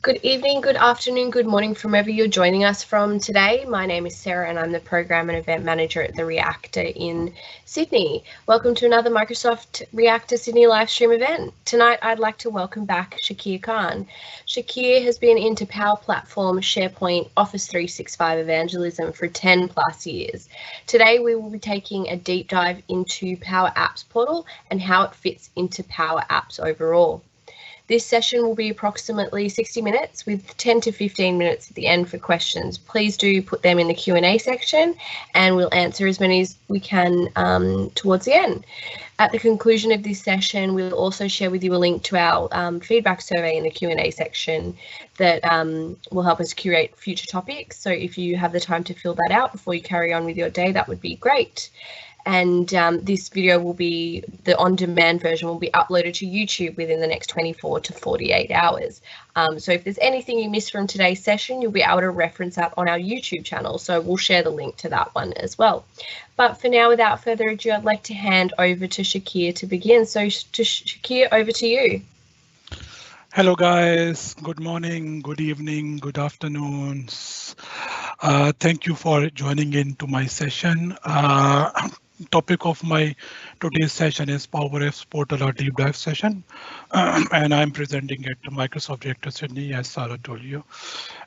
Good evening, good afternoon, good morning from wherever you're joining us from today. My name is Sarah and I'm the Program and Event Manager at the Reactor in Sydney. Welcome to another Microsoft Reactor Sydney livestream event. Tonight I'd like to welcome back Shakir Khan. Shakir has been into PowerPlatform, SharePoint, Office 365 evangelism for 10 plus years. Today we will be taking a deep dive into Power Apps portal and how it fits into Power Apps overall. This session will be approximately 60 minutes with 10 to 15 minutes at the end for questions. Please do put them in the Q&A section and we'll answer as many as we can towards the end. At the conclusion of this session, we'll also share with you a link to our feedback survey in the Q&A section that will help us curate future topics. So if you have the time to fill that out before you carry on with your day, that would be great. And this video will be, the on-demand version will be uploaded to YouTube within the next 24 to 48 hours. So if there's anything you missed from today's session, you'll be able to reference that on our YouTube channel. So we'll share the link to that one as well. But for now, without further ado, I'd like to hand over to Shakir to begin. So Shakir, over to you. Hello guys, good morning, good evening, good afternoon. Thank you for joining into my session. Topic of my today's session is Power Apps Portal, or deep dive session, and I'm presenting at Microsoft Reactor Sydney, as Sarah told you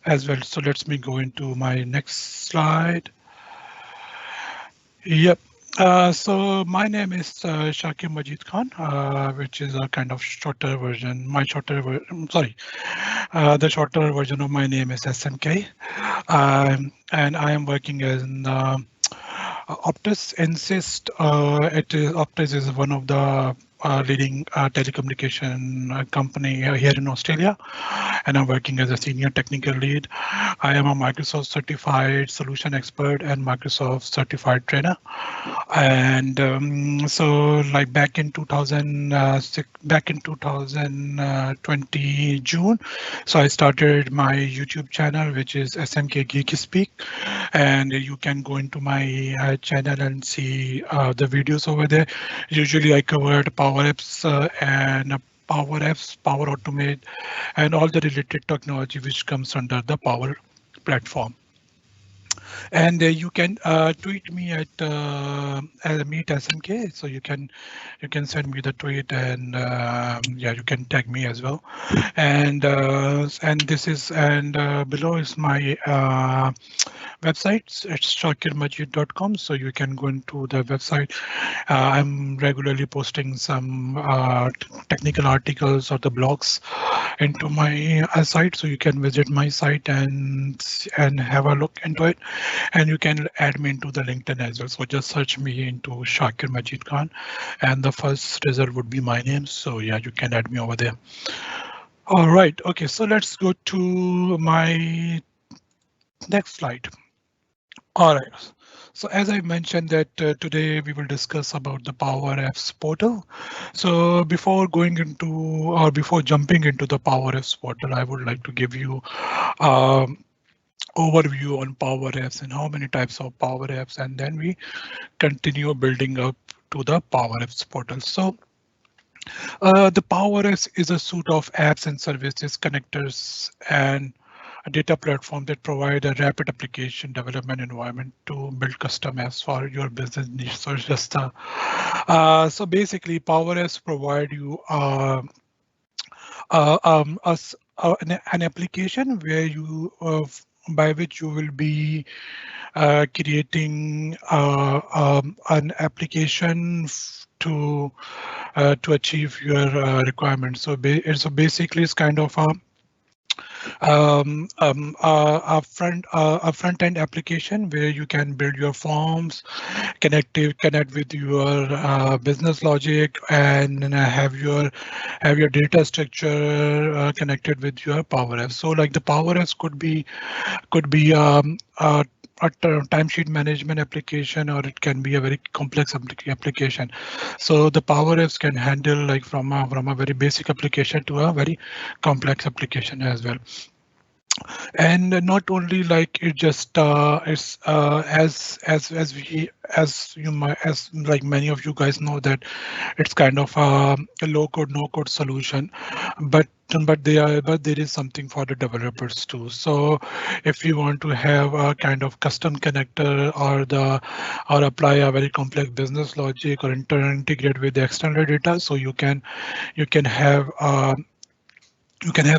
as well. So let's me go into my next slide. Yep. So my name is Shakir Majeed Khan, which is a kind of shorter version. The shorter version of my name is SMK, and I am working as an Optus Insist. Optus is one of the leading telecommunication company here in Australia, and I'm working as a senior technical lead. I am a Microsoft certified solution expert and Microsoft certified trainer. And so, like back in 2020 June, so I started my YouTube channel, which is SMK Geeky Speak, and you can go into my channel and see the videos over there. Usually I covered Power Apps and Power Apps, Power Automate, and all the related technology which comes under the Power Platform. And you can tweet me at meet SMK, so you can send me the tweet, and yeah, you can tag me as well. And this is, and below is my website. It's shakirmajeed.com, so you can go into the website. I'm regularly posting some technical articles or the blogs into my site, so you can visit my site and have a look into it. And you can add me into the LinkedIn as well. So just search me into Shakir Majeed Khan, and the first result would be my name. So yeah, you can add me over there. All right. Okay. So let's go to my next slide. All right. So as I mentioned that today we will discuss about the Power Apps portal. So before jumping into the Power Apps portal, I would like to give you overview on Power Apps and how many types of Power Apps, and then we continue building up to the Power Apps portal. So the Power Apps is a suite of apps and services, connectors, and a data platform that provide a rapid application development environment to build custom apps for your business needs. So it's just so basically Power Apps provide you an application where you by which you will be creating an application to achieve your requirements. So basically it's kind of a front-end application where you can build your forms, connect with your business logic, and have your data structure connected with your Power Apps. So like the Power Apps could be a timesheet management application, or it can be a very complex application. So the Power Apps can handle like from a very basic application to a very complex application as well. And not only like it just it's as we as you might as like many of you guys know that it's kind of a low code no code solution, but there is something for the developers too. So if you want to have a kind of custom connector or apply a very complex business logic or integrate with the external data, so you can have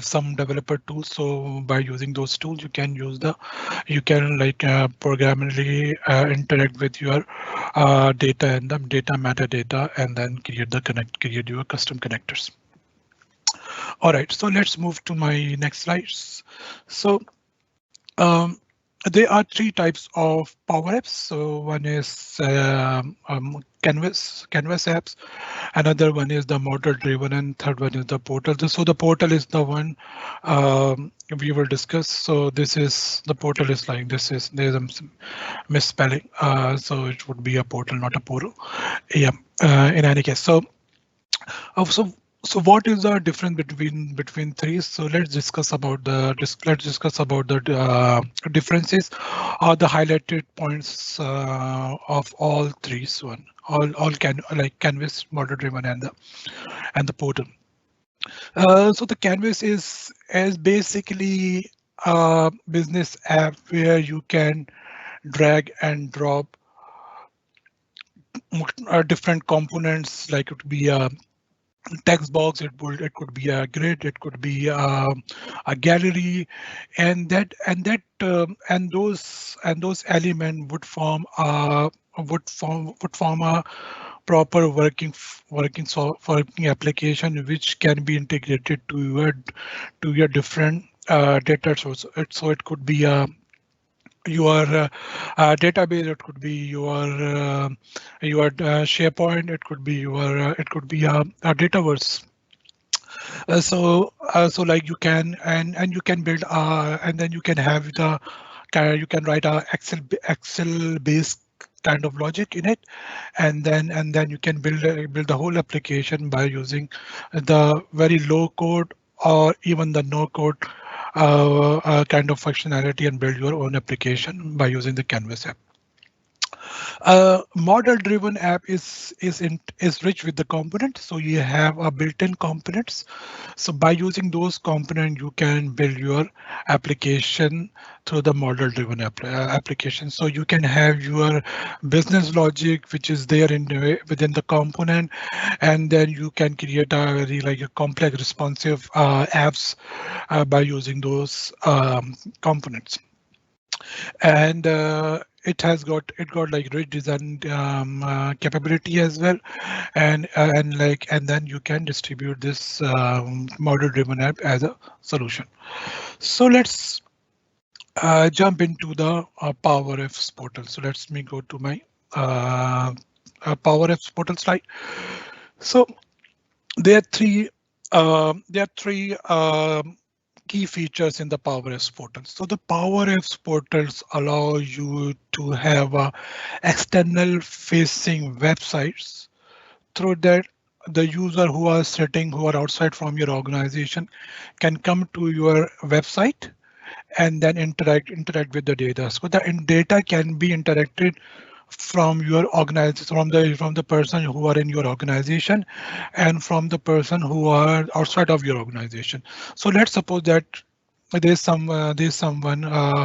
some developer tools. So by using those tools, you can like programmably interact with your data and the data metadata, and then create your custom connectors. All right, so let's move to my next slides. So um, there are three types of Power Apps. So one is Canvas apps, another one is the model driven, and third one is the portal. So the portal is the one we will discuss. So this is the portal is like this is there's a misspelling. So it would be a portal, not a portal. Yeah. In any case, so uh, so so what is the difference between three? So let's discuss about the differences or the highlighted points of all three. So one all can like Canvas, model driven, and the portal. So the Canvas is basically a business app where you can drag and drop different components, like it would be a text box, it could be a grid, it could be a gallery, and those elements would form a proper working application which can be integrated to your different data source. So it could be your database, it could be your SharePoint, it could be a Dataverse. So like you can and you can build and then you can have you can write a Excel based kind of logic in it, and then you can build the whole application by using the very low code or even the no code kind of functionality, and build your own application by using the Canvas app. Model-driven app is rich with the components, so you have a built-in components. So by using those components, you can build your application through the model-driven application. So you can have your business logic, which is there within the component, and then you can create a very like a complex responsive apps by using those components. And it got like rich design capability as well, and then you can distribute this model driven app as a solution. So let's jump into the Power Apps portal. So let's me go to my Power Apps portal slide. So there are three key features in the Power Apps portal. So the Power Apps portals allow you to have external facing websites through that the user who are outside from your organization can come to your website and then interact with the data. So the data can be interacted from your organization, from the person who are in your organization, and from the person who are outside of your organization. So let's suppose that there's someone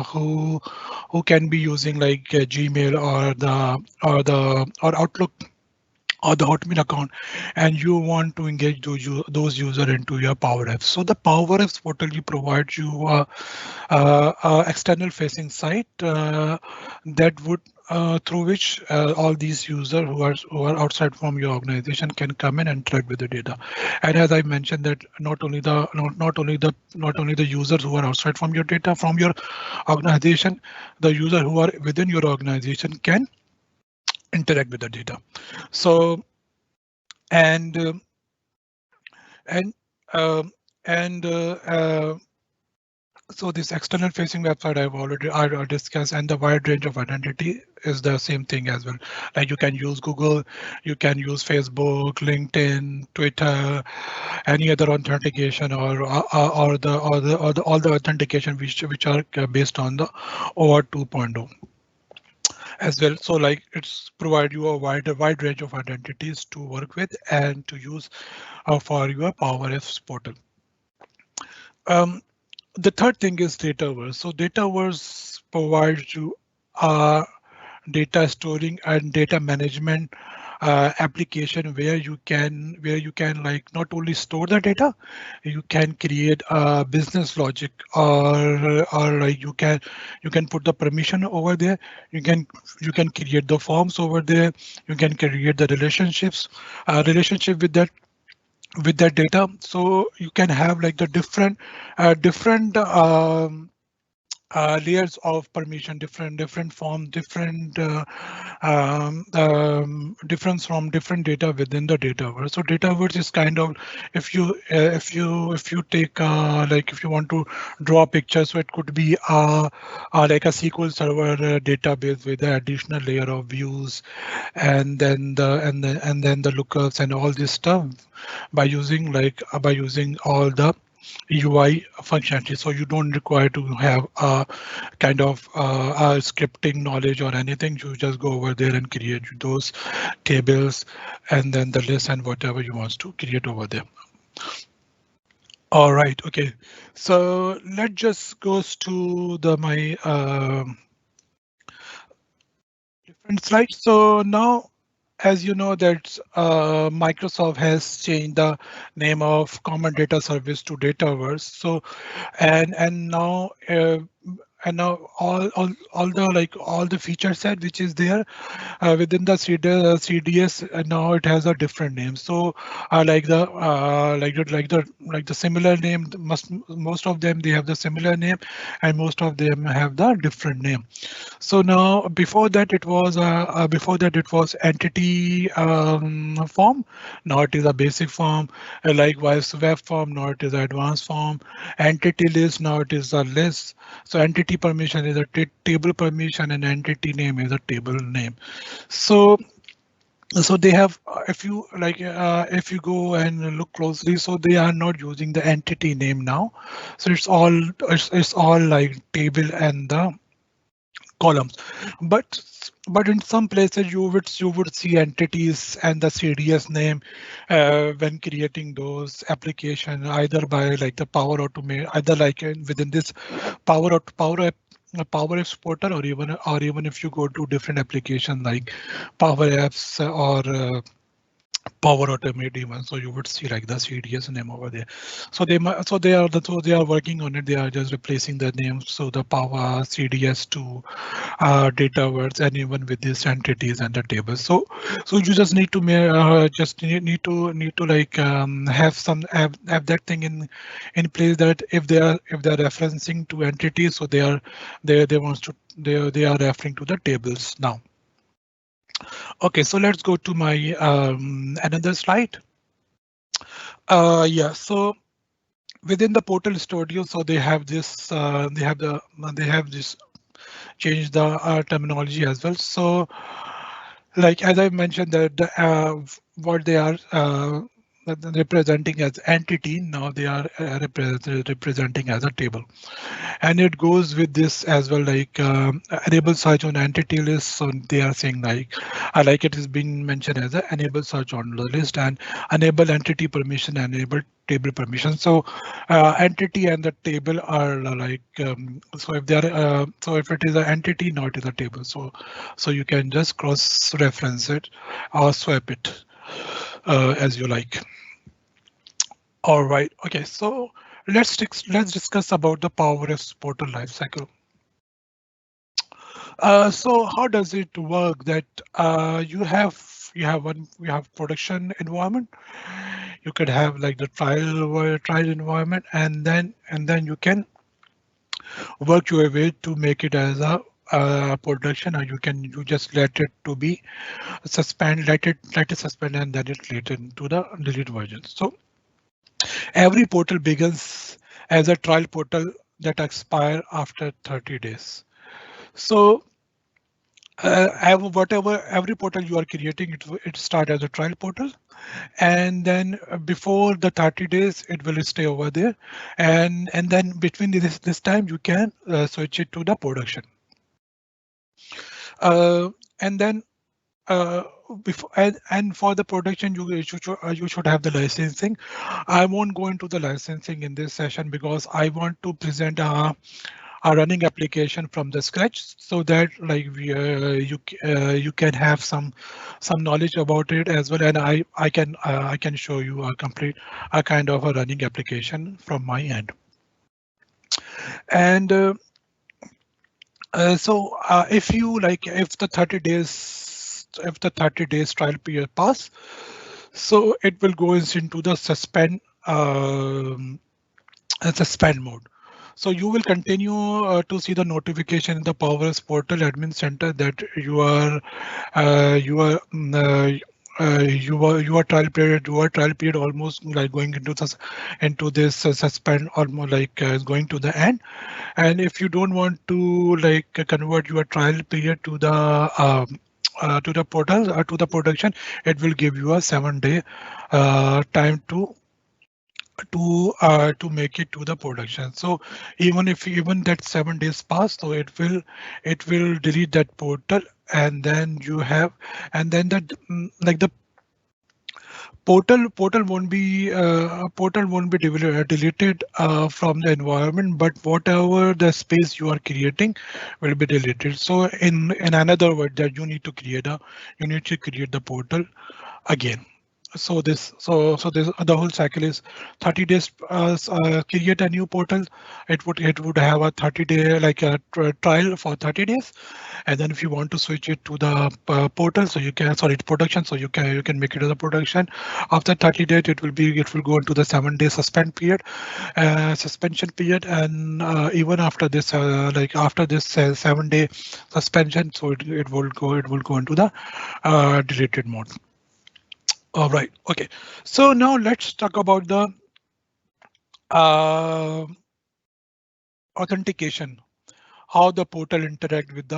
who can be using like Gmail or Outlook or the Hotmail account, and you want to engage those user into your Power Apps. So the Power Apps portal provides you external facing site that would through which all these users who are outside from your organization can come in and interact with the data. And as I mentioned, that not only the users who are outside from your data from your organization, the user who are within your organization can interact with the data. So and and um, and So this external facing website I discussed, and the wide range of identity is the same thing as well. Like you can use Google, you can use Facebook, LinkedIn, Twitter, any other authentication or all the authentication which are based on the OAuth 2.0 as well. So like it's provide you a wide range of identities to work with and to use for your PowerFS portal. Um, the third thing is Dataverse. So Dataverse provides you data storing and data management application where you can like not only store the data, you can create a business logic, or like you can put the permission over there. You can create the forms over there. You can create the relationship with that data. So you can have like the different layers of permission, different form, difference from different data within the Dataverse. So Dataverse is kind of, if you take like if you want to draw a picture, so it could be like a SQL Server database with an additional layer of views, and then the lookups and all this stuff by using all the UI functionality. So you don't require to have a kind of scripting knowledge or anything. You just go over there and create those tables and then the list and whatever you want to create over there. All right, okay. So let's just goes to the my different slides. So now, as you know that Microsoft has changed the name of Common Data Service to Dataverse. So and now all the like all the feature set which is there within the CDS, now it has a different name. So like the similar name, most of them they have the similar name, and most of them have the different name. So now before that it was entity form. Now it is a basic form. Likewise web form. Now it is advanced form. Entity list. Now it is a list. So entity permission is a table permission, and entity name is a table name. So they have, if you go and look closely, so they are not using the entity name now. So it's all like table and the columns, but in some places you would see entities and the CDS name when creating those application, either by like the Power Automate, either like within this Power Apps portal, or even if you go to different application like Power Apps or Power Automate even, so you would see like the CDS name over there. So they are working on it. They are just replacing the names, so the Power CDS to data words, and even with these entities and the tables. So you just need to just need to like have that thing in place, that if they are referencing to entities, so they wants to they are referring to the tables now. Okay, so let's go to my another slide. Yeah, so within the Portal Studio, so they have this they have this change the terminology as well. So like as I mentioned that what they are representing as entity, now they are representing as a table. And it goes with this as well, like enable search on entity list. So they are saying like it has been mentioned as a enable search on the list, and enable entity permission, enable table permission. So entity and the table are so if they are so if it is an entity, now it is a table. So you can just cross reference it or swap it as you like. All right. Okay. So let's discuss about the PowerFS portal lifecycle. So how does it work? That you have production environment. You could have like the trial environment, and then you can work your way to make it as a production, or you just let it to be let it suspend, and then it later into the delete version. So every portal begins as a trial portal that expire after 30 days. So whatever every portal you are creating, it start as a trial portal, and then before the 30 days it will stay over there, and then between this time you can switch it to the production. Uh, and then uh, before and for the production you should have the licensing. I won't go into the licensing in this session because I want to present a running application from the scratch, so that like you can have some knowledge about it as well, and I can show you a kind of a running application from my end. And if you like, if the 30 days trial period pass, so it will go into the suspend mode. So you will continue to see the notification in the Powers portal admin center that your trial period almost like going into this suspend, almost like going to the end. And if you don't want to like convert your trial period to the portal or to the production, it will give you a 7-day time to make it to the production. So even that 7 days pass, so it will delete that portal, and then you have, and then that like the portal won't be deleted from the environment, but whatever the space you are creating will be deleted. So in another word, that you need to create the portal again. So this the whole cycle is 30 days. Create a new portal. It would have a 30-day like a trial for 30 days, and then if you want to switch it to the portal, so you can, sorry, production, so you can make it to the production. After 30 days, it will go into the 7-day suspension period, and even after this like after this 7-day suspension, so it will go into the deleted mode. All right. Okay. So now let's talk about the uh, authentication. How the portal interact with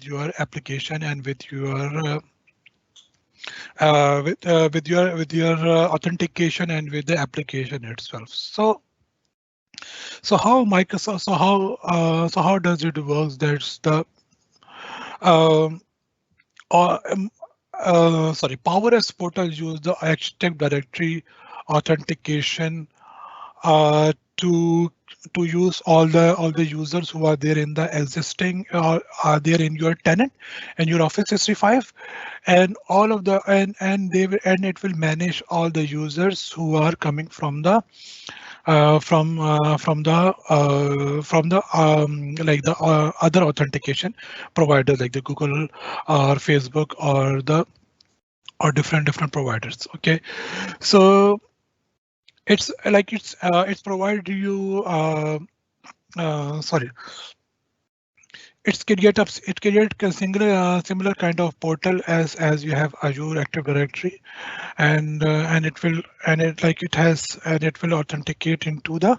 your application and with your authentication and with the application itself. So how Microsoft? So how does it work? That's the um, PowerS portal use the Active Directory authentication to use all the users who are there in the existing are there in your tenant and your Office 365, and all of the and it will manage all the users who are coming from the like the other authentication providers like the Google or Facebook or different providers. Okay, so it's provide you sorry, it create a similar kind of portal as you have Azure Active Directory, and it will authenticate into the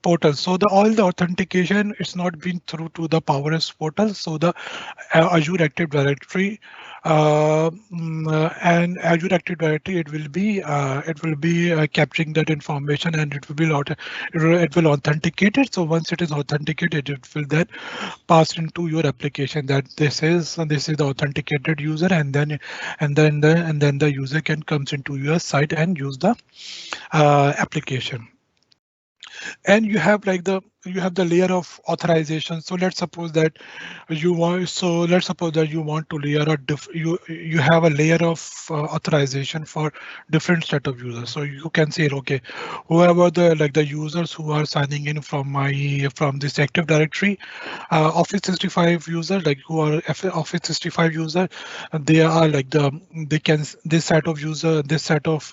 portal. So all the authentication is not been through to the PowerS portal. So the Azure Active Directory and Azure Active Directory, it will be capturing that information, and it will authenticate it. So once it is authenticated, it will then pass into your application that this is the authenticated user, and then the user can comes into your site and use the application. And you have the layer of authorization. So let's suppose that you want to layer you have a layer of authorization for different set of users. So you can say, okay, whoever the users who are signing in from this Active Directory Office 365 user, like who are Office 365 user, they are like this set of user, this set of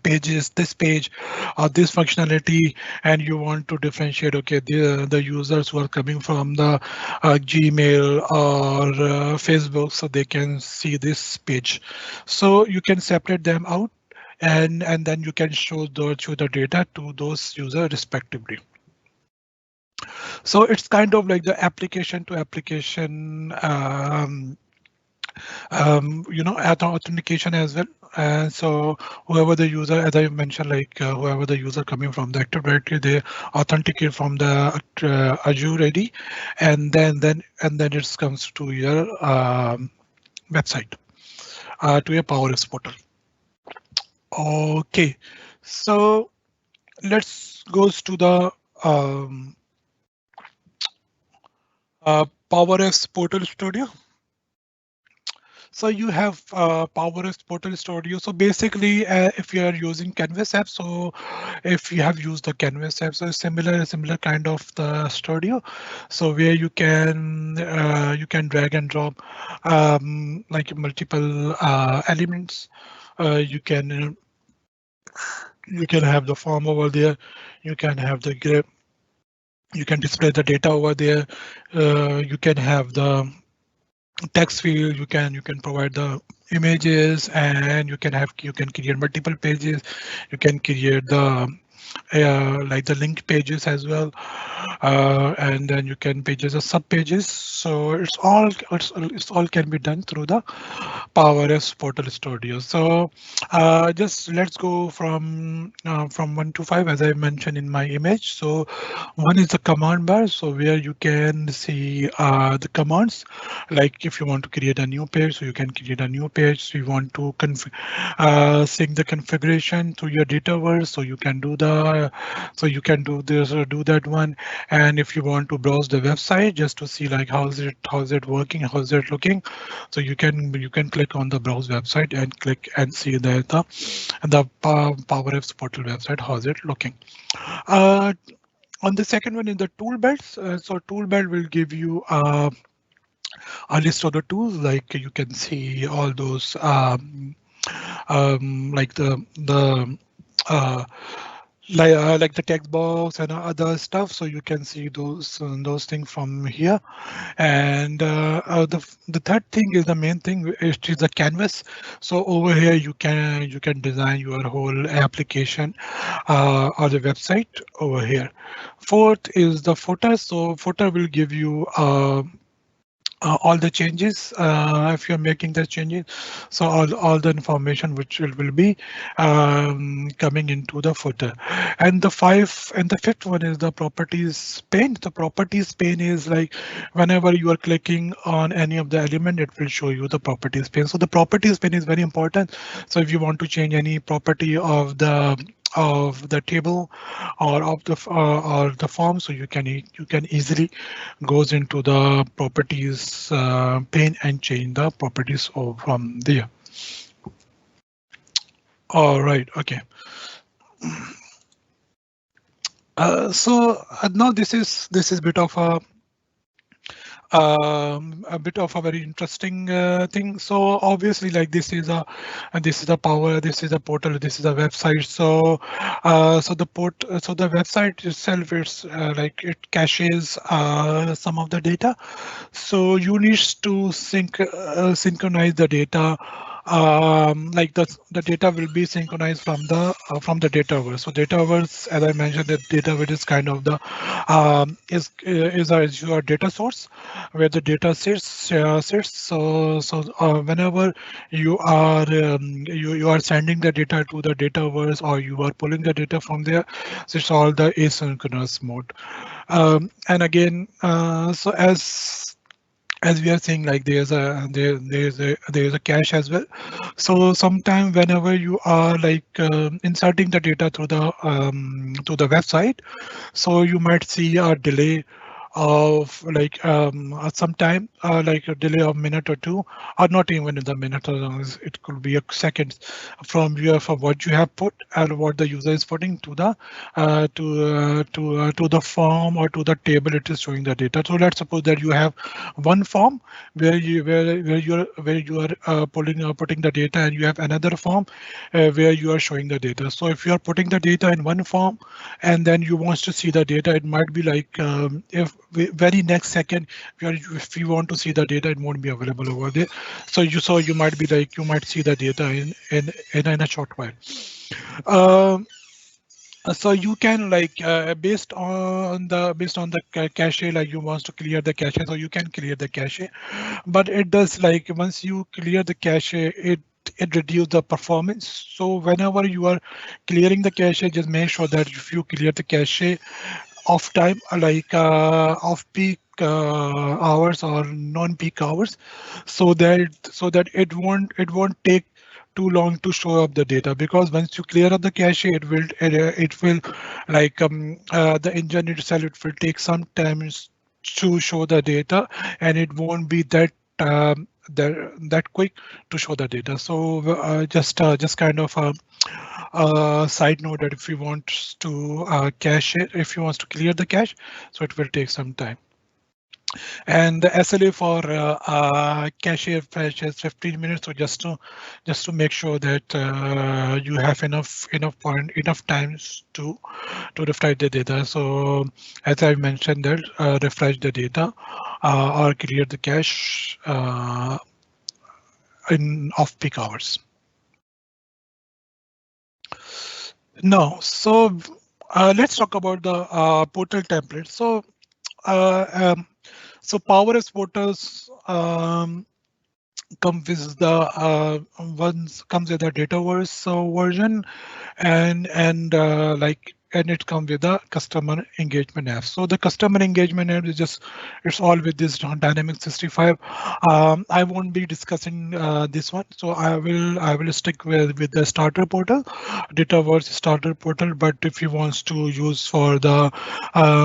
pages, this page, or this functionality, and you want to differentiate, okay, the users who are coming from the Gmail or Facebook, so they can see this page. So you can separate them out, and then you can show the data to those users respectively. So it's kind of like the application to application, authentication as well. So whoever the user, as I mentioned, like whoever the user coming from the Active Directory, they authenticate from the Azure ID, and then it comes to your website, to your PowerX portal. Okay, so let's goes to the PowerX Portal Studio. So you have PowerX Portal Studio. So basically, if you are using Canvas app, so if you have used the Canvas app, so similar kind of the studio. So where you can drag and drop like multiple elements. You can have the form over there. You can have the grep. You can display the data over there. You can have the text field. You can provide the images, and you can create multiple pages. You can create the like the link pages as well, and then you can pages as sub pages. So it's all can be done through the PowerS Portal Studio. So just let's go from 1 to 5, as I mentioned in my image. So one is the command bar, so where you can see the commands, like if you want to create a new page, so you can create a new page. So you want to sync the configuration to your Dataverse, so you can do do this or do that one. And if you want to browse the website just to see like how's it working, how's it looking, so you can click on the browse website and click and see the PowerX portal website, how's it looking. On the second one is the toolbars. So toolbar will give you a list of the tools, like you can see all those like uh, like the text box and other stuff. So you can see those things from here. And the third thing is the main thing, which is the canvas. So over here you can design your whole application or the website over here. Fourth is the footer. So footer will give you all the changes if you're making the changes. So all the information which will be coming into the footer. And the fifth one is the properties pane. The properties pane is like whenever you are clicking on any of the element, it will show you the properties pane. So the properties pane is very important. So if you want to change any property of the table or the form, so you can easily goes into the properties pane and change the properties from there. All right, okay. So now this is a bit of a very interesting thing. So obviously, like this is a power, this is a portal, this is a website. So so the website itself, it's like it caches some of the data. So you need to synchronize the data. Like the data will be synchronized from the Dataverse. So Dataverse, as I mentioned, that Dataverse is kind of the is your data source where the data sits. So whenever you are sending the data to the Dataverse, or you are pulling the data from there, so it's all the asynchronous mode. And again, so as we are saying, like there's a cache as well. So sometime whenever you are like inserting the data to the website, so you might see a delay of like some time, like a delay of minute or two, or not even in the minute, or it could be a second from what you have put and what the user is putting to the to the form or to the table it is showing the data. So let's suppose that you have one form where you are putting the data, and you have another form where you are showing the data. So if you are putting the data in one form and then you want to see the data, it might be like if very next second, if you want to see the data, it won't be available over there. So you might be like, you might see the data in a short while. Um, so you can like based on the cache, like you want to clear the cache, so you can clear the cache. But it does, like once you clear the cache, it reduces the performance. So whenever you are clearing the cache, just make sure that if you clear the cache off time, like off peak hours or non-peak hours, so that it won't take too long to show up the data. Because once you clear up the cache, it will like the engine itself, it will take some time to show the data, and it won't be that quick to show the data. So just kind of side note that if you want to cache it, if you want to clear the cache, so it will take some time. And the SLA for cache fetch is 15 minutes. So just to make sure that you have enough times to refresh the data. So as I mentioned that refresh the data or clear the cache in off-peak hours. Now, so let's talk about the portal template. Uh, um, so Power Apps portals comes with the Dataverse version, and it comes with the customer engagement app. So the customer engagement app is just, it's all with this Dynamics 65. I won't be discussing this one, so I will stick with the starter portal, Dataverse starter portal. But if you want to use for the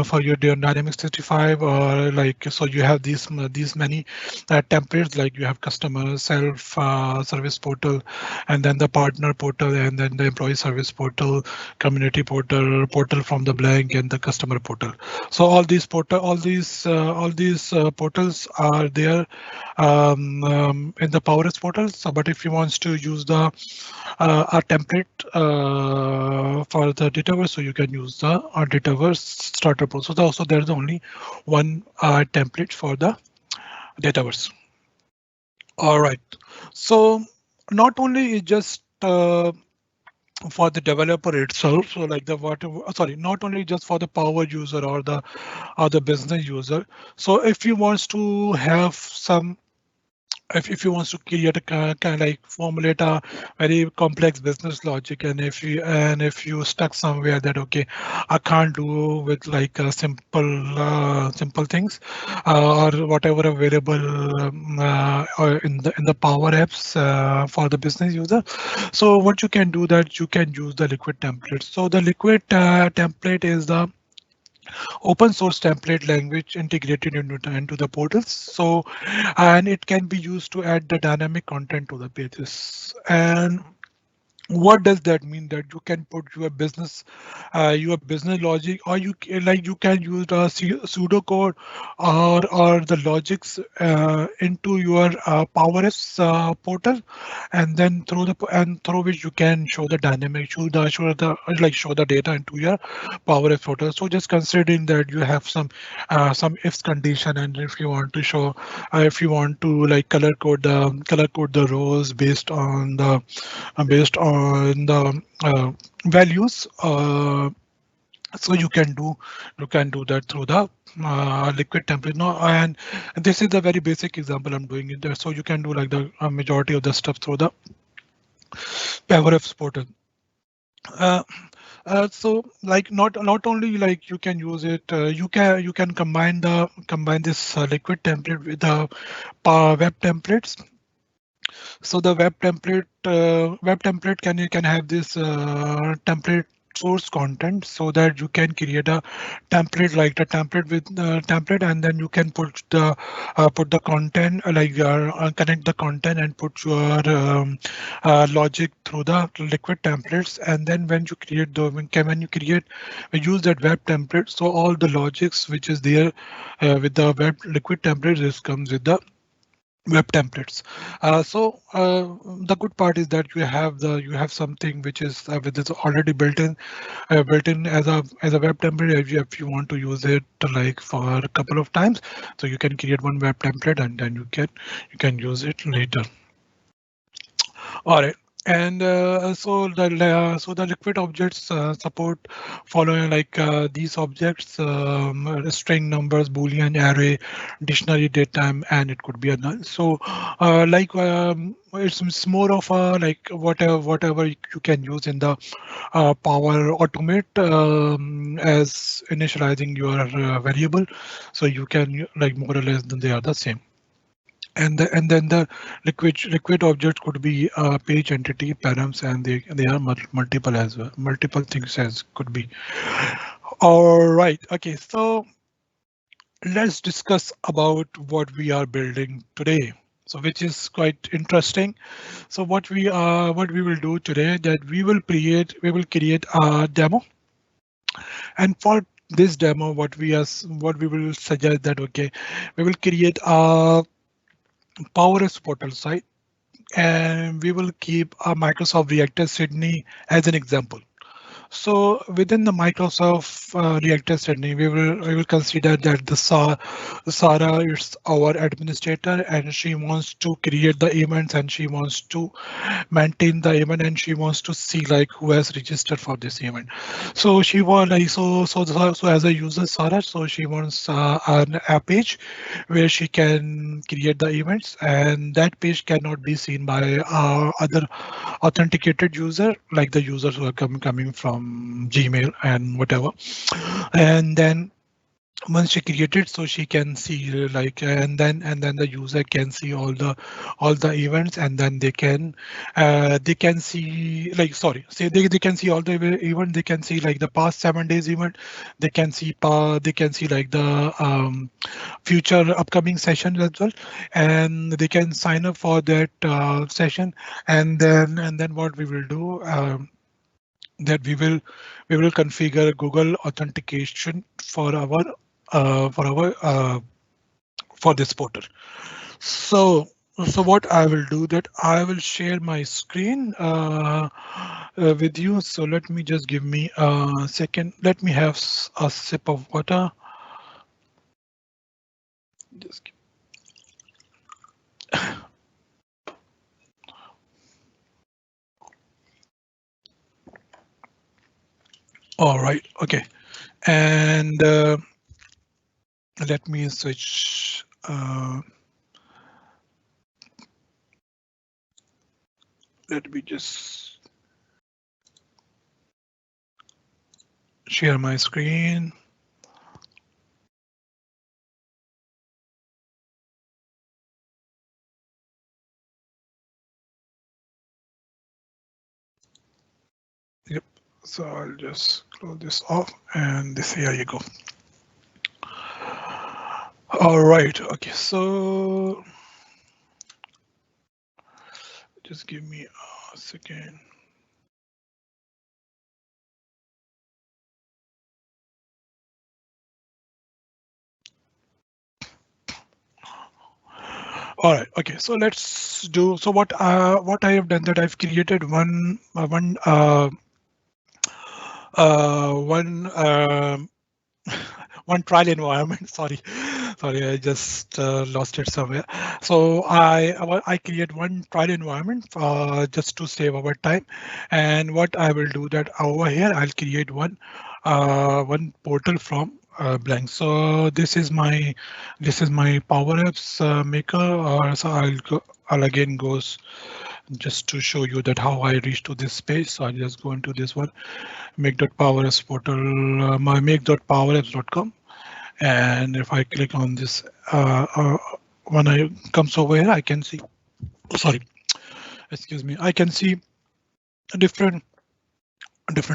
for your Dynamics 65, or like, so you have these many templates, like you have customer self service portal, and then the partner portal, and then the employee service portal, community portal, portal from the blank, and the customer portal. So all these portals are there in the Power Apps portal. So, but if you want to use the a template for the Dataverse, so you can use the Dataverse starter portal. So also there's only one template for the Dataverse. All right. So not only is just for the developer itself, so like the whatever, sorry, not only just for the power user or the business user. So if you wants to have some, if you want to create a kind of like formulate a very complex business logic, and if you stuck somewhere that, okay, I can't do with like a simple things or whatever available or in the Power Apps for the business user. So what you can do, that you can use the Liquid template. So the Liquid template is the open source template language integrated into the portals. So, and it can be used to add the dynamic content to the pages. And what does that mean? That you can put your business logic, or you can use the pseudocode or the logics into your Power Apps portal, and then through which you can show the dynamic, show the data into your Power Apps portal. So just considering that you have some ifs condition, and if you want to show, if you want to like color code the rows based on the values. So you can do that through the Liquid template. Now, and this is the very basic example I'm doing it there. So you can do like the majority of the stuff through the Power Apps portal. So like not only like you can use it, you can combine this Liquid template with the web templates. So the web template can have this template source content, so that you can create a template, like the template with template, and then you can put the content, connect the content and put your logic through the Liquid templates. And then when you use that web template, so all the logics which is there with the web Liquid templates, this comes with the web templates. The good part is that you have something which is already built in as a web template. If you want to use it like for a couple of times, so you can create one web template and then you can use it later. All right. And so the liquid objects support following these objects: string, numbers, boolean, array, dictionary, datetime, and it could be a null. So it's more of a like whatever you can use in the Power Automate as initializing your variable, so you can like more or less they are the same. And then the liquid object could be page, entity, params, and they are multiple as well. Multiple things as could be. All right. Okay. So let's discuss about what we are building today. So which is quite interesting. So what we will do today that we will create a demo, and for this demo what we will suggest that okay, we will create a Power Apps portal site, and we will keep a Microsoft Reactor Sydney as an example. So within the Microsoft Reactor Sydney, we will consider that Sarah is our administrator, and she wants to create the events, and she wants to maintain the event, and she wants to see like who has registered for this event. So she was like so as a user Sarah, so she wants an app page where she can create the events, and that page cannot be seen by other authenticated user like the users who are coming from Gmail and whatever. And then once she created, so she can see and then the user can see all the events, and then they can see like sorry say they can see all the event. They can see like the past 7 days event. They can see like the future upcoming sessions as well, and they can sign up for that session. And then what we will do, that we will configure Google authentication for our for this portal. So what I will do that I will share my screen with you. So let me just give me a second. Let me have a sip of water. Just all right. Okay. And let me switch. Let me just share my screen. Yep. So I'll just close this off, and here you go. All right. Okay. So just give me a second. All right. Okay. So let's do. So what I have done that I've created one one trial environment. Sorry, I just lost it somewhere. So I create one trial environment just to save our time. And what I will do that over here, I'll create one portal from blank. So this is my Power Apps maker. So I'll again goes just to show you that how I reach to this page. So I'll just go into this one, make.powerapps portal, my make.powerapps.com. And if I click on this, when I comes over here, I can see, sorry, excuse me, I can see different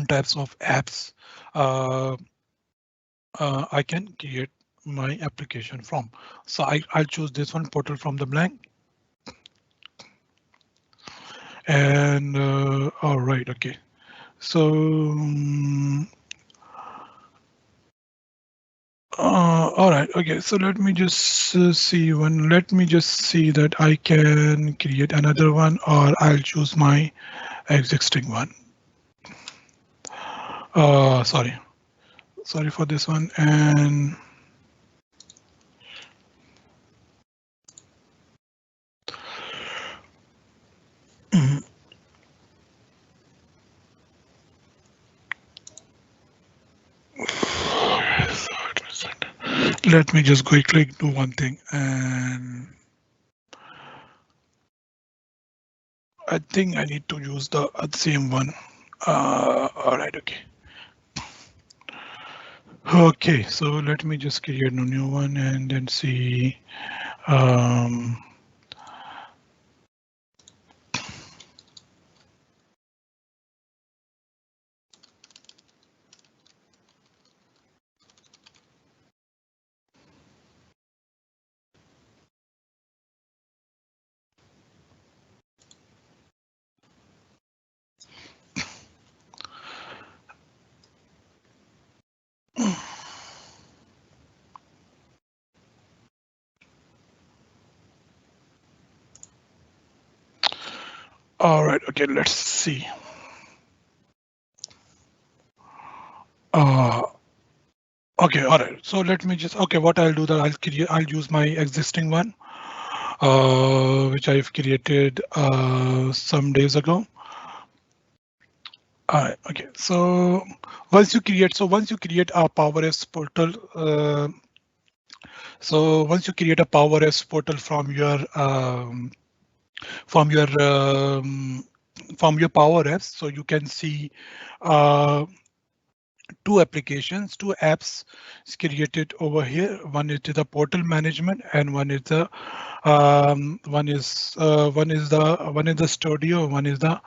types of apps I can create my application from. So I'll choose this one, portal from the blank. And all right, okay. So All right. Okay. So let me just see one. Let me just see that I can create another one, or I'll choose my existing one. Sorry. Sorry for this one. And let me just quickly do one thing, and I think I need to use the same one. All right, okay. Okay, so let me just create a new one and then see. Um, all right, okay, let's see. Okay, all right. So let me just, okay, what I'll do that I'll use my existing one, which I've created some days ago. All right, okay. So once you create a Power Apps portal, from your Power Apps, so you can see uh, two apps created over here. One is the portal management, and one is the studio. One is the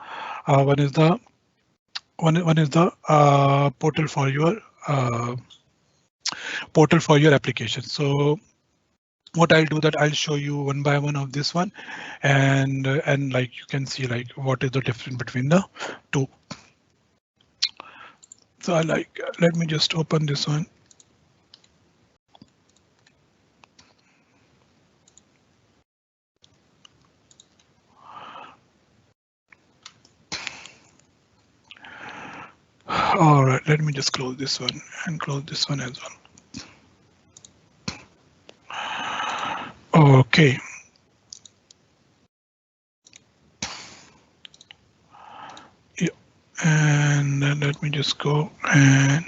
portal for your application. So what I'll do that I'll show you one by one of this one, and like you can see like what is the difference between the two. So let me just open this one. All right, let me just close this one and close this one as well. Okay. Yeah. And then let me just go and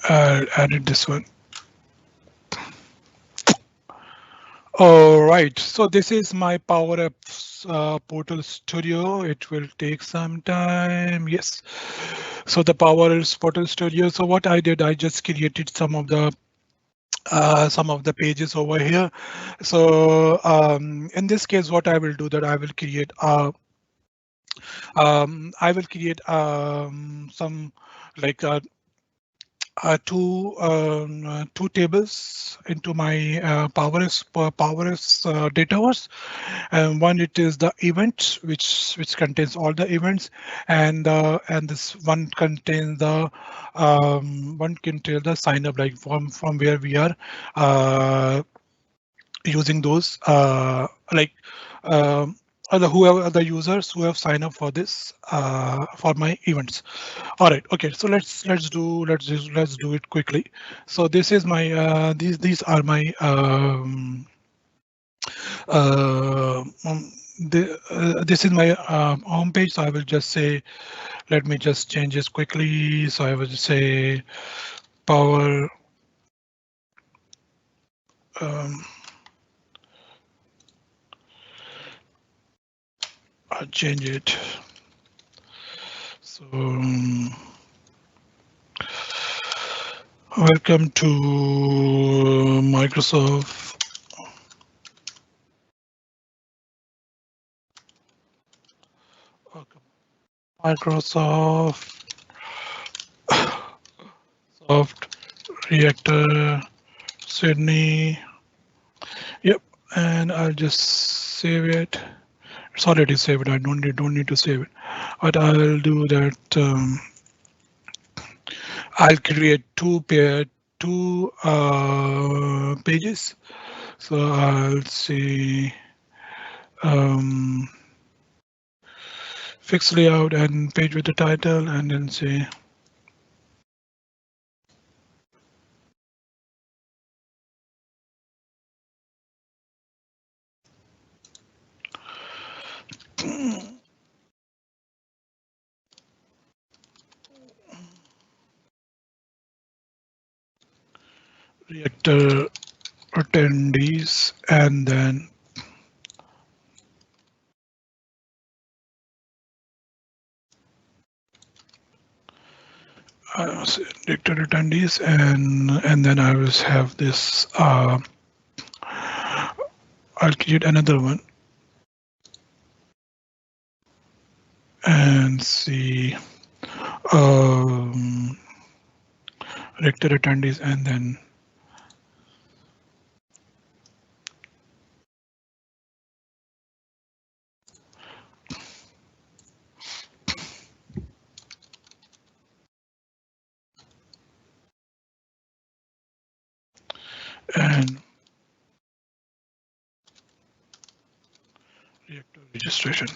added this one. All right, so this is my Power Apps portal studio. It will take some time. Yes. So the Power Apps portal studio. So what I did, I just created some of the pages over here. So in this case, what I will do that I will create some like two tables into my Power Apps dataverse. And one it is the event, which contains all the events, and this one contains the sign up like from where we are using those like whoever the users who have signed up for this for my events. All right, okay, so let's do it quickly. So this is my these are my this is my home page. So I will just say, let me just change this quickly. So I will just say Power I'll change it. So welcome to Microsoft Soft Reactor Sydney. Yep, and I'll just save it. It's already saved. I don't need to save it, but I'll do that. I'll create two two pages. So I'll say fixed layout and page with the title, and then say Reactor Attendees, and then Reactor Attendees, and then I will have this. I'll create another one and see Reactor Attendees, and then and Reactor registration.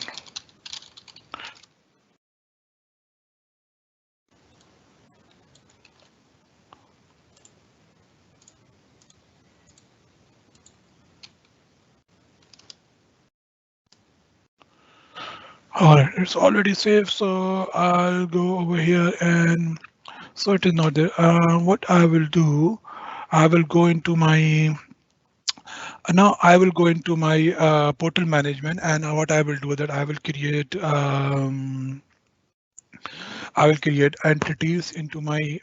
All right, it's already saved, so I'll go over here, and so it is not there. What I will do, I will go into my now I will go into my portal management, and what I will do that I will create entities into my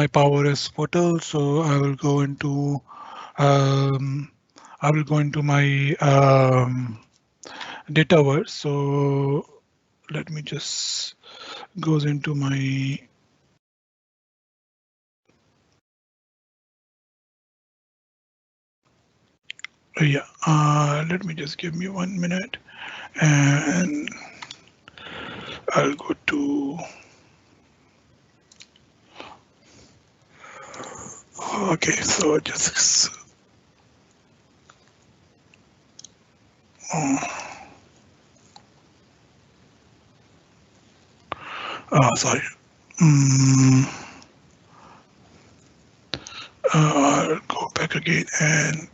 PowerS portal. So I will go into my Dataverse. So let me just goes into my yeah. Let me just give me 1 minute, and I'll go to. Okay, so just sorry. I'll go back again, and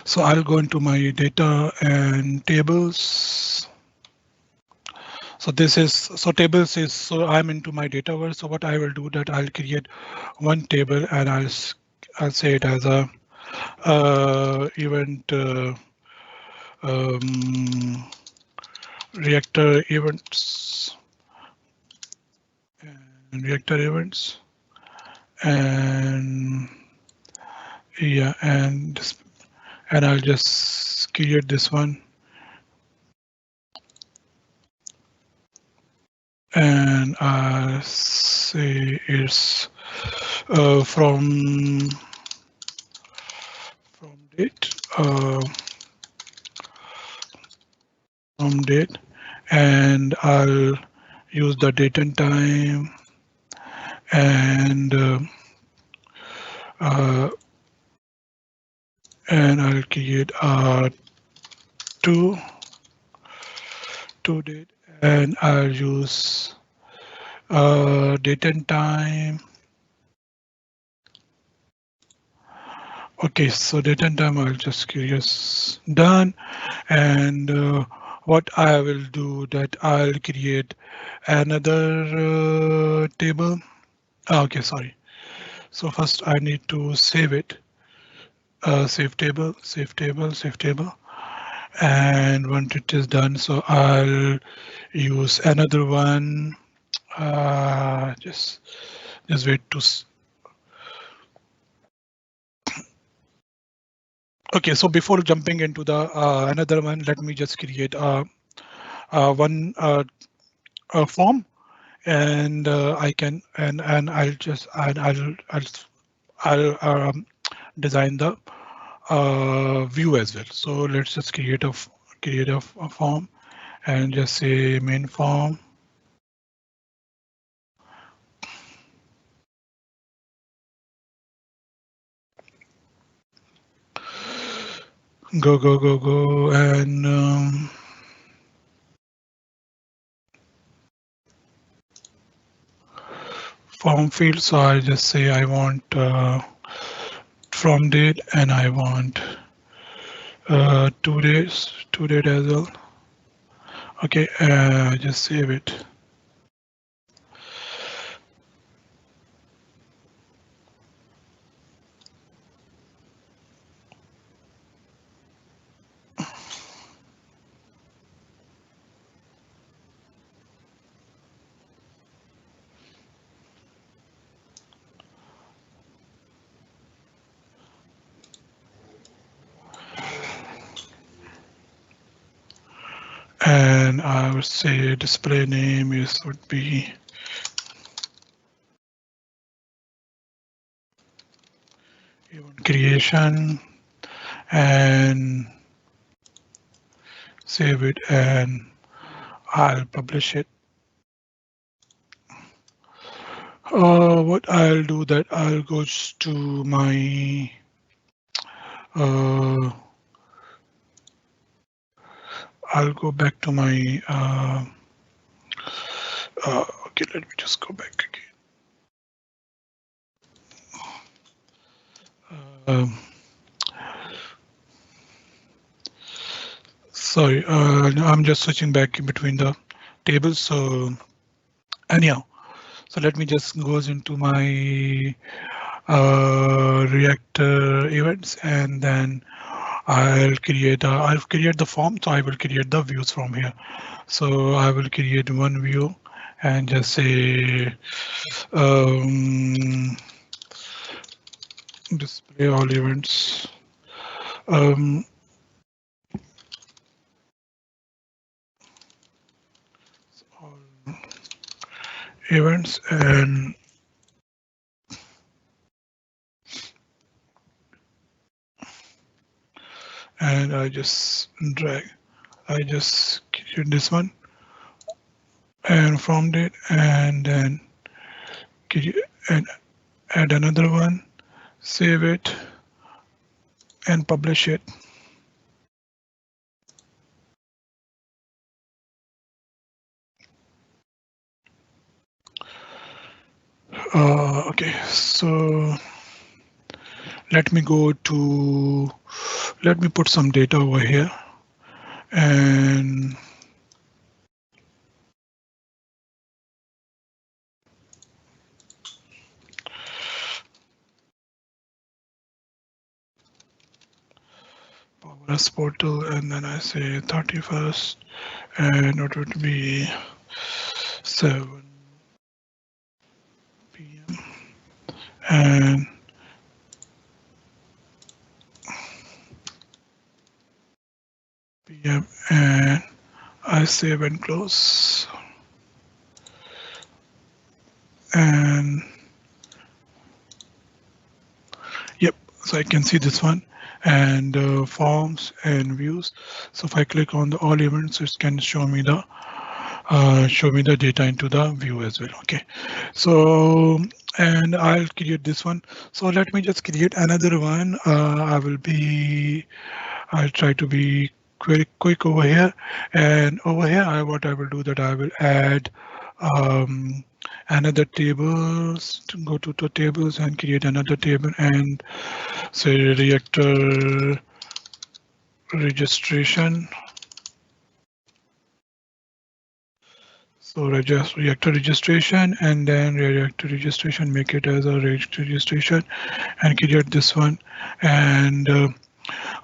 so I'll go into my data and tables. So this is tables is so I'm into my Dataverse. So what I will do that I'll create one table, and I'll say it as a event reactor events and reactor events, and yeah, and I'll just create this one, and I'll say it's from date from date, and I'll use the date and time, and I'll create a to date, and I'll use date and time. Okay, so date and time, I'll just curious done, and what I will do that I'll create another table. Okay, sorry. So first I need to save it. Save table, save table, save table. And once it is done, so I'll use another one. Just wait to. Okay, so before jumping into the another one, let me just create one form, and I can and I'll just I'll design the view as well. So let's just create a form, and just say main form. Go, and form field. So I just say I want from date, and I want 2 days, 2 date as well. Okay, just save it. And I would say display name would be event creation, and save it, and I'll publish it. What I'll do that I'll go to my I'll go back to my okay, let me just go back again. Sorry, I'm just switching back in between the tables. So anyhow, so let me just goes into my Reactor events, and then I'll create the form. So I will create the views from here. So I will create one view and just say display all events. All events, and I just create this one, and from it, and then and add another one, save it, and publish it. Okay, so let me put some data over here, and Power portal, and then I say 31st, and it would be 7 p.m. and p.m. and I save and close, and yep, so I can see this one, and forms and views. So if I click on the all events, it can show me the data into the view as well. Okay, so and I'll create this one. So let me just create another one. I'll try to be very quick over here, and over here what I will do that I will add another tables, to go to the tables and create another table, and say reactor registration. So reactor registration, and then reactor registration, make it as a reactor registration, and create this one. And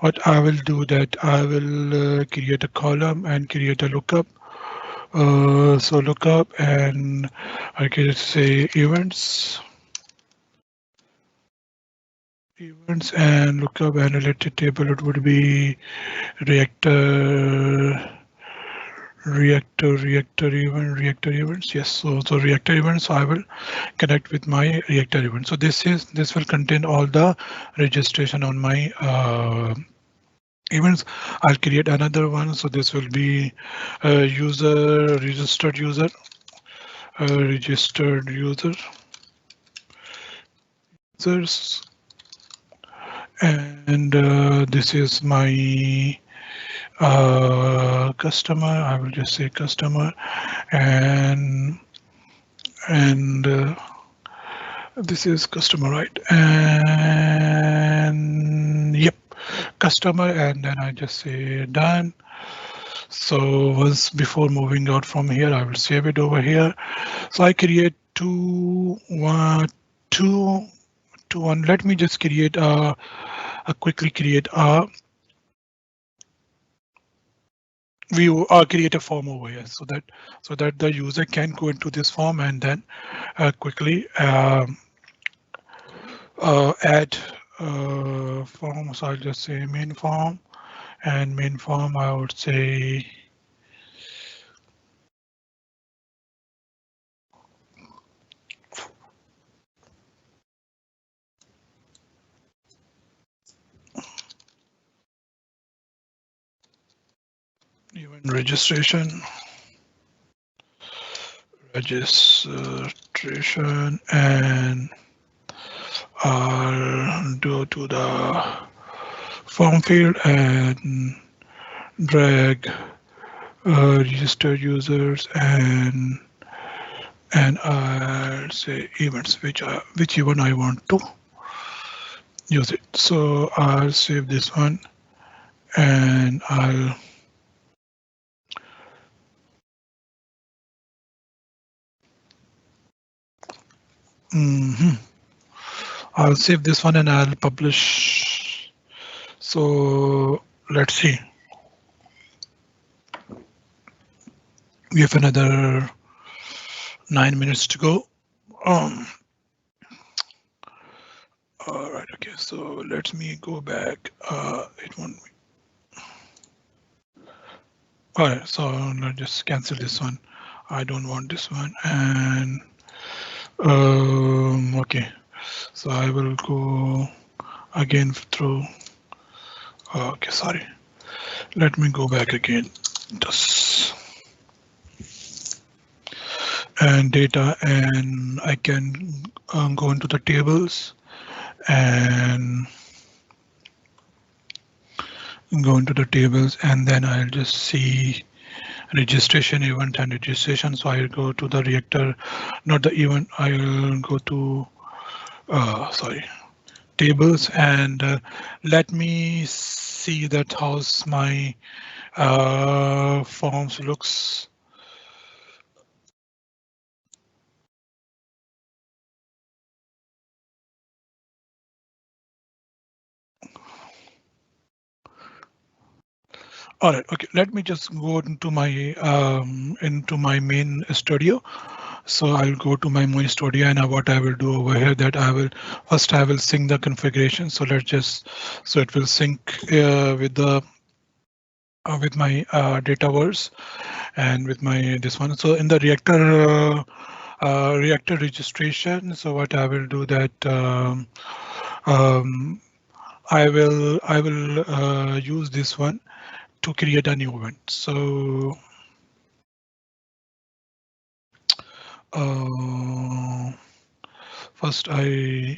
what I will do that I will create a column and create a lookup. So lookup, and I can say events, and lookup, and related table. It would be reactor events. Yes, so reactor events. So I will connect with my reactor event. So this will contain all the registration on my events. I'll create another one. So this will be a user, registered user, registered users, and this is my customer. I will just say customer, and this is customer, right? And yep, customer, and then I just say done. So once before moving out from here, I will save it over here. So I create two, one. Let me just create quickly create a view or create a form over here, so that the user can go into this form and then quickly add form. So I'll just say main form, and main form I would say even registration, and I'll go to the form field and drag registered users, and I'll say events, which event I want to use it. So I'll save this one, and I'll save this one and I'll publish. So let's see. We have another 9 minutes to go. All right, okay, so let me go back. It won't be. All right, so let's just cancel this one. I don't want this one. And okay, so I will go again through. Okay, sorry. Let me go back again. Just and data, and I can go into the tables and then I'll just see registration, event, and registration. So I'll go to the Reactor, not the event. I'll go to sorry, tables, and let me see that how's my forms looks. All right, okay, let me just go into my main studio. So I'll go to my main studio, and what I will do over here, that I will sync the configuration. So so it will sync with my Dataverse and with my this one. So in the Reactor registration, so what I will do that I will use this one to create a new event. So first what I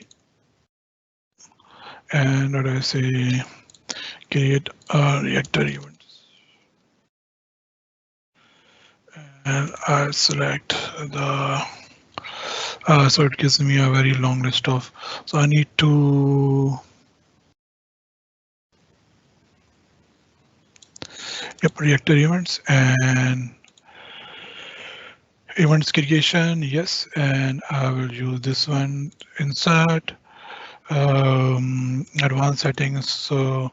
say, create a Reactor events, and I'll select the so it gives me a very long list of, so I need to Reactor events and events creation, yes, and I will use this one, insert advanced settings. So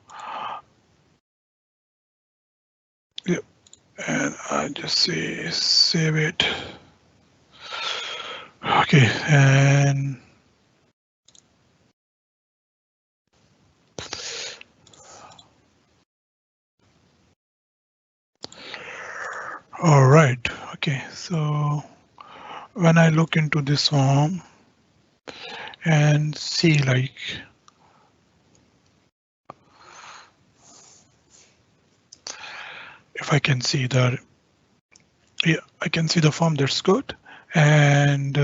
yep, and I just say save it. Okay, and all right, okay, so when I look into this form and see, like, if I can see the, yeah, I can see the form. That's good. And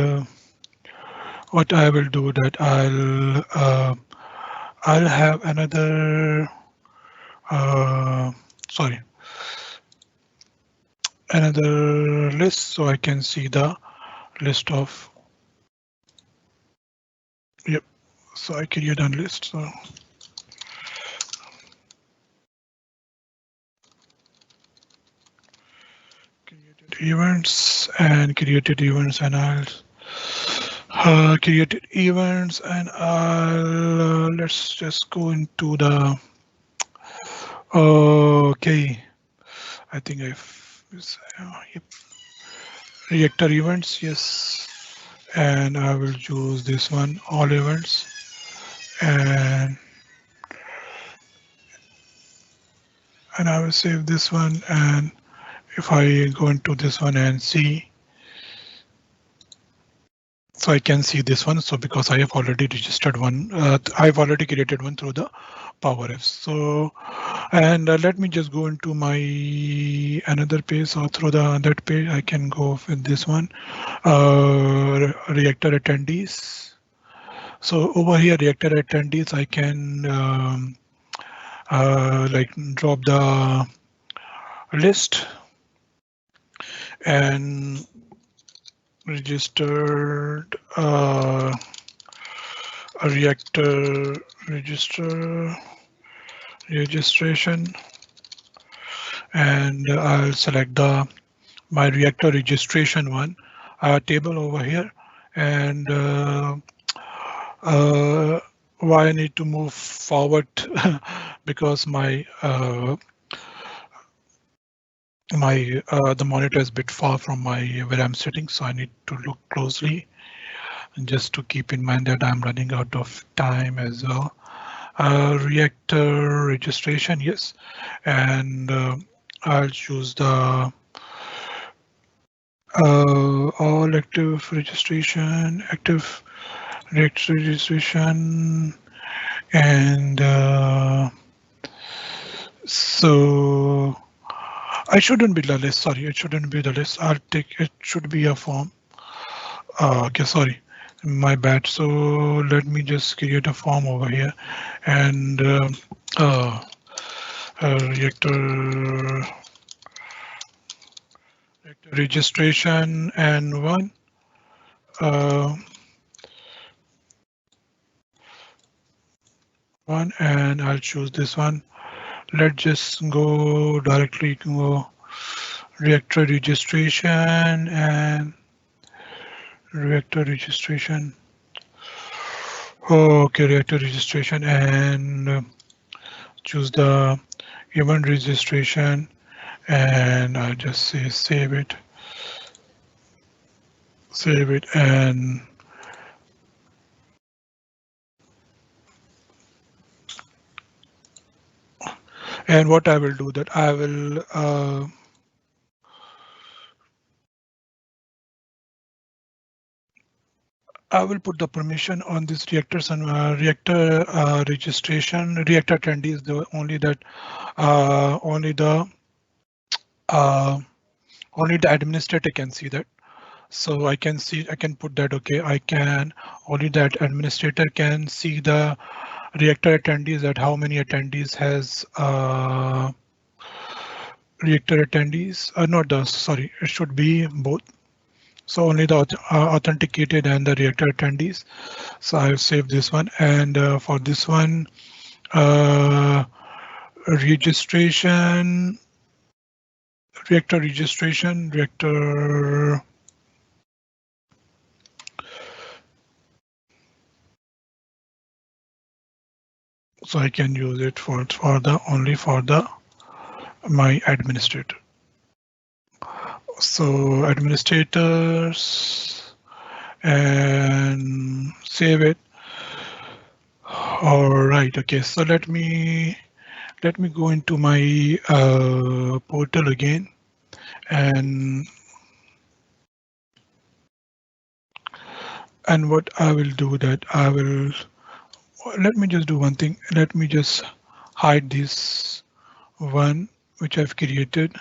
what I will do that I'll have another sorry, another list, so I can see the list of, yep. So I create a list. So created events and created events, and I'll created events, and I'll let's just go into the, okay, I think yep. Reactor events, yes, and I will choose this one, all events, and I will save this one. And if I go into this one and see, so I can see this one. So because I have already registered one, I've already created one through the PowerF. So, and let me just go into my another page, or through that page, I can go with this one, Reactor Attendees. So over here, Reactor Attendees, I can like drop the list and registered a Reactor registration, and I'll select the my Reactor registration one table over here, and why I need to move forward because my the monitor is a bit far from my where I'm sitting, so I need to look closely, and just to keep in mind that I'm running out of time as well. Reactor registration, yes, and I'll choose the all active registration, active Reactor registration, and so I shouldn't be the list. Sorry, it shouldn't be the list. I'll take it. Should be a form. Okay, sorry, my bad. So let me just create a form over here, and uh, reactor registration and one. One, and I'll choose this one. Let's just go directly to reactor registration and reactor registration. Okay, reactor registration, and choose the event registration, and I'll just say save it, and what I will do that I will put the permission on this reactors and reactor registration, reactor attendees, uh, only the administrator can see that. So I can put that, okay, only that administrator can see the reactor attendees, that how many attendees has reactor attendees, not the, sorry, it should be both. So only the authenticated and the reactor attendees. So I've saved this one, and for this one, registration, reactor registration, reactor. So I can use it for the only for the my administrator. So administrators, and save it. All right. Okay. So let me go into my portal again, and what I will do that let me just do one thing. Let me just hide this one. which I've created,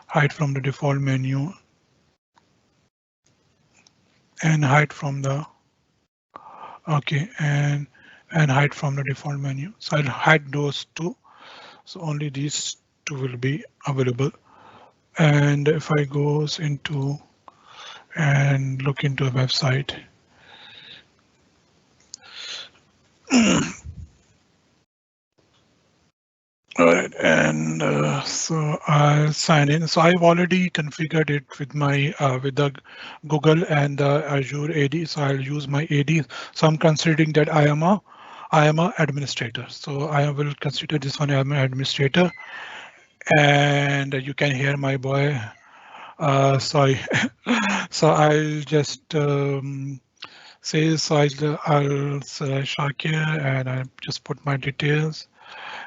hide from the default menu, and hide from the okay, and hide from the default menu. So I'll hide those two. So only these two will be available. And if I goes into and look into a website, all right, and so I'll sign in. So I've already configured it with my with the Google and the Azure AD. So I'll use my AD. So I'm considering that I am a administrator. So I will consider this one as an administrator. And you can hear my boy. Sorry. So I'll just say so I'll select Shakir and I just put my details.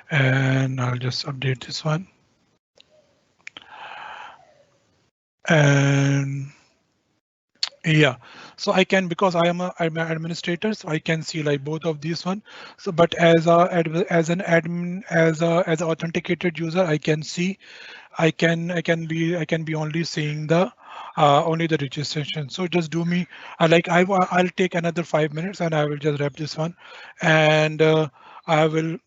And I'll just update this one. And yeah, so I can, because I'm an administrator, so I can see like both of these one. So but as an admin, as an authenticated user, I can see I can be only seeing the only the registration. So just do me like I'll take another 5 minutes and I will just wrap this one. And I will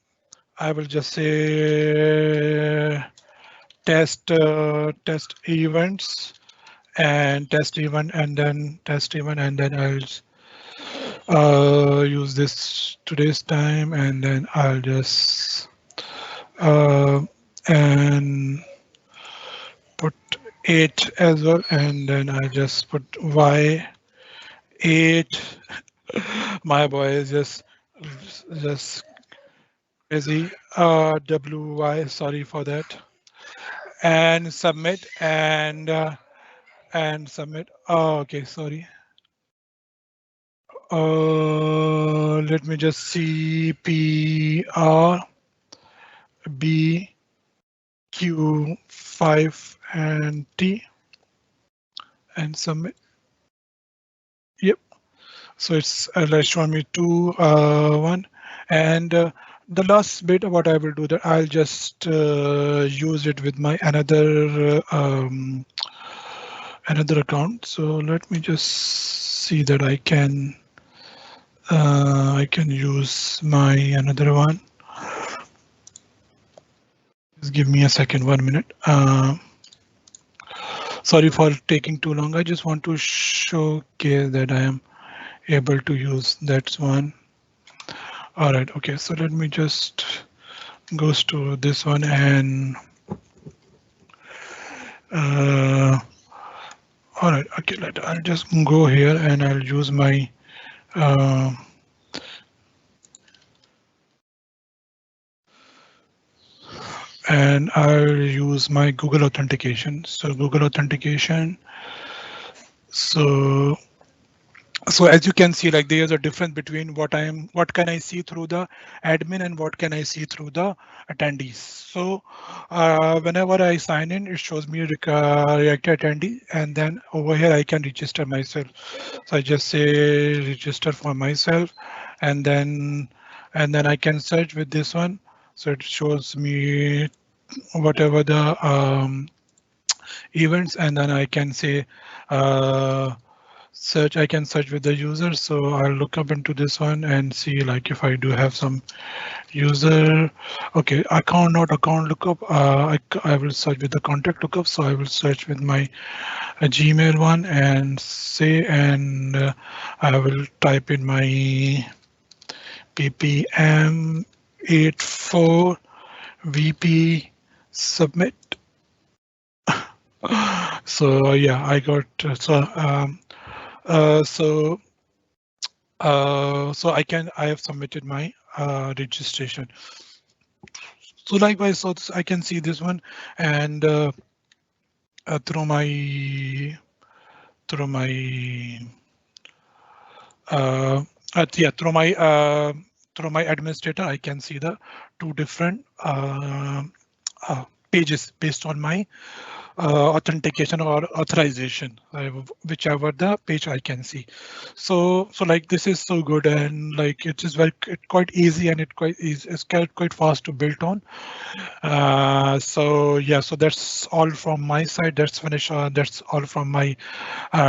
I will just say test events and test event and then test event, and then I'll use this today's time, and then I'll just uh, and put 8 as well, and then I just put y8. My boy is just crazy. WY, sorry for that. And submit and submit. Oh, okay, sorry. Let me just see PRBQ5 and T and submit. Yep. So it's showing me 2 1, and the last bit what I will do that I'll just use it with my another account. So let me just see that I can use my another one. Just give me a second, 1 minute. Sorry for taking too long. I just want to showcase that I am able to use that one. All right, okay, so let me just goes to this one and all right, okay, I'll just go here and I'll use my and I'll use my Google authentication. So Google authentication. So as you can see, like there's a difference between what can I see through the admin and what can I see through the attendees. So whenever I sign in, it shows me Reactor Attendee, and then over here I can register myself. So I just say register for myself, and then I can search with this one. So it shows me whatever the events, and then I can say search. I can search with the user. So I'll look up into this one and see like if I do have some user. Okay, account, not account lookup. I will search with the contact lookup. So I will search with my Gmail one and say, and I will type in my ppm84 VP submit. So yeah, I got so so I have submitted my registration. So likewise, so I can see this one, and through my through my yeah through my administrator, I can see the two different pages based on my authentication or authorization, whichever the page I can see. So like this is so good, and like it is quite easy, and it's quite fast to build on. So yeah, so that's all from my side. That's finished. That's all from my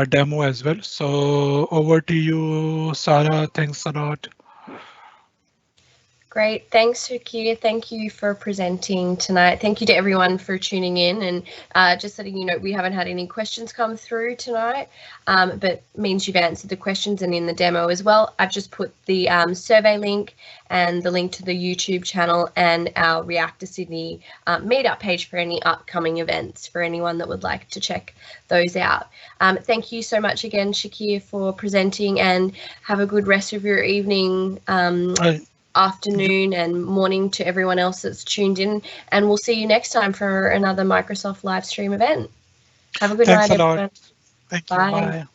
demo as well. So over to you, Sarah. Thanks a lot. Great. Thanks, Shakir. Thank you for presenting tonight. Thank you to everyone for tuning in. And just letting you know, we haven't had any questions come through tonight, but means you've answered the questions and in the demo as well. I've just put the survey link and the link to the YouTube channel and our Reactor Sydney meetup page for any upcoming events for anyone that would like to check those out. Thank you so much again, Shakir, for presenting, and have a good rest of your evening. Afternoon and morning to everyone else that's tuned in, and we'll see you next time for another Microsoft live stream event. Have a good night, Thanks a lot. everyone. Thank you. Bye. Bye.